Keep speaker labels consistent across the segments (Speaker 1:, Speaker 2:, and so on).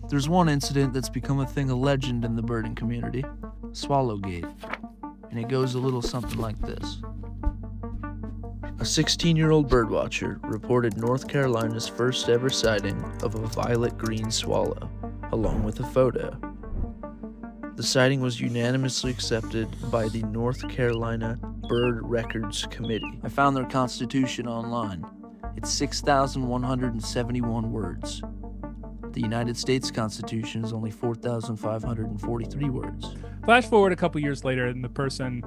Speaker 1: There's one incident that's become a thing of legend in the birding community, SWALLOWGATE, and it goes a little something like this. A 16-year-old birdwatcher reported North Carolina's first ever sighting of a violet-green swallow, along with a photo. The sighting was unanimously accepted by the North Carolina Bird Records Committee. I found their constitution online. It's 6,171 words. The United States Constitution is only 4,543 words.
Speaker 2: Flash forward a couple years later, and the person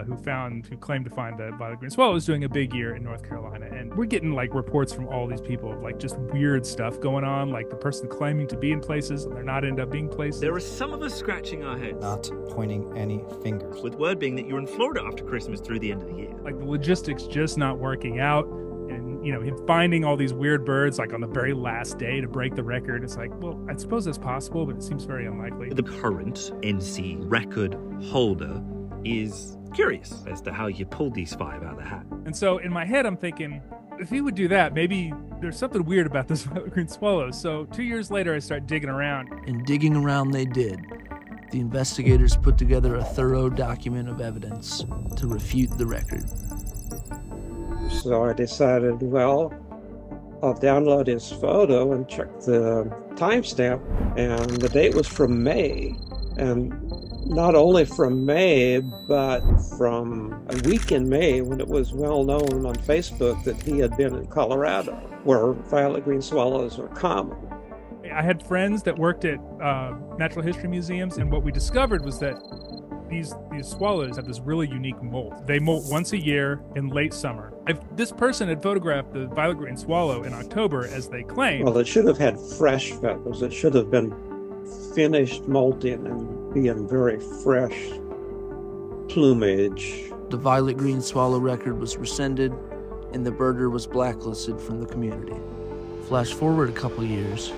Speaker 2: who claimed to find the violet green swallow was doing a big year in North Carolina, and we're getting like reports from all these people of like just weird stuff going on, like the person claiming to be in places and they're not end up being places.
Speaker 3: There are some of us scratching our heads,
Speaker 4: not pointing any fingers,
Speaker 3: with word being that you're in Florida after Christmas through the end of the year.
Speaker 2: Like the logistics just not working out, and him finding all these weird birds like on the very last day to break the record. It's like, well, I suppose that's possible, but it seems very unlikely.
Speaker 3: The current NC record holder is curious as to how you pulled these 5 out of the hat.
Speaker 2: And so in my head, I'm thinking, if he would do that, maybe there's something weird about this violet green swallow. So 2 years later, I start digging around.
Speaker 1: And digging around they did. The investigators put together a thorough document of evidence to refute the record.
Speaker 5: So I decided, well, I'll download his photo and check the timestamp. And the date was from May. And not only from May, but from a week in May when it was well known on Facebook that he had been in Colorado, where violet green swallows are common.
Speaker 2: I had friends that worked at natural history museums, and what we discovered was that these swallows have this really unique molt. They molt once a year in late summer. If this person had photographed the violet green swallow in October, as they claim,
Speaker 5: well, it should have had fresh feathers. It should have been finished molting and being very fresh plumage.
Speaker 1: The violet green swallow record was rescinded, and the birder was blacklisted from the community. Flash forward a couple years.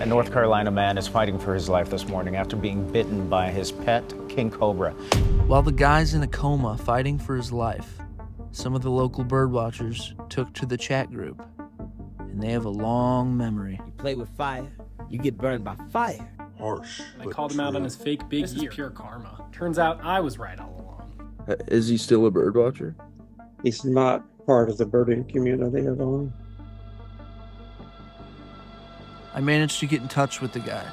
Speaker 6: A North Carolina man is fighting for his life this morning after being bitten by his pet king cobra.
Speaker 1: While the guy's in a coma fighting for his life, some of the local birdwatchers took to the chat group, and they have a long memory.
Speaker 7: You play with fire, you get burned by fire.
Speaker 8: Harsh.
Speaker 9: I called him out on his fake big year. This is pure karma. Turns out I was right all along.
Speaker 8: Is he still a birdwatcher?
Speaker 5: He's not part of the birding community at all.
Speaker 1: I managed to get in touch with the guy.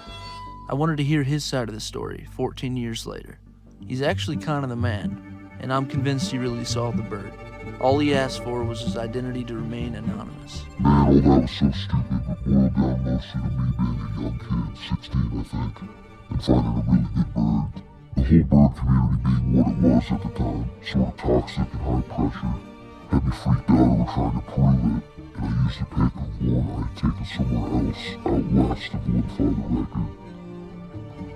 Speaker 1: I wanted to hear his side of the story 14 years later. He's actually kind of the man, and I'm convinced he really saw the bird. All he asked for was his identity to remain anonymous.
Speaker 10: Man, all that was so stupid, but boiled down mostly to me being a young kid, 16 I think, and finding a really good bird. The whole bird community being what it was at the time, sort of toxic and high pressure, had me freaked out over trying to prove it, and I used a pick of one I had taken somewhere else out west to verify the record.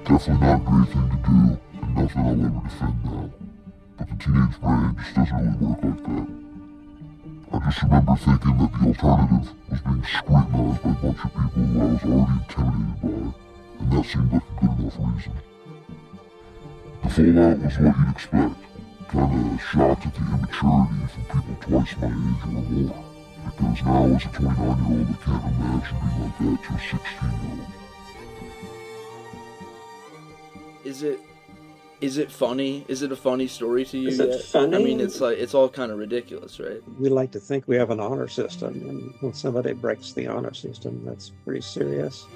Speaker 10: Definitely not a great thing to do, and nothing I'll ever defend now. But the teenage brain just doesn't really work like that. I just remember thinking that the alternative was being scrutinized by a bunch of people who I was already intimidated by, and that seemed like a good enough reason. The fallout was what you'd expect, kinda shocked at the immaturity from people twice my age or more, because now as a 29-year-old I can't imagine being like that to a 16-year-old.
Speaker 8: Is it funny? Is it a funny story to you?
Speaker 5: Is it funny?
Speaker 8: I mean, it's all kind of ridiculous, right?
Speaker 5: We like to think we have an honor system, and when somebody breaks the honor system, that's pretty serious.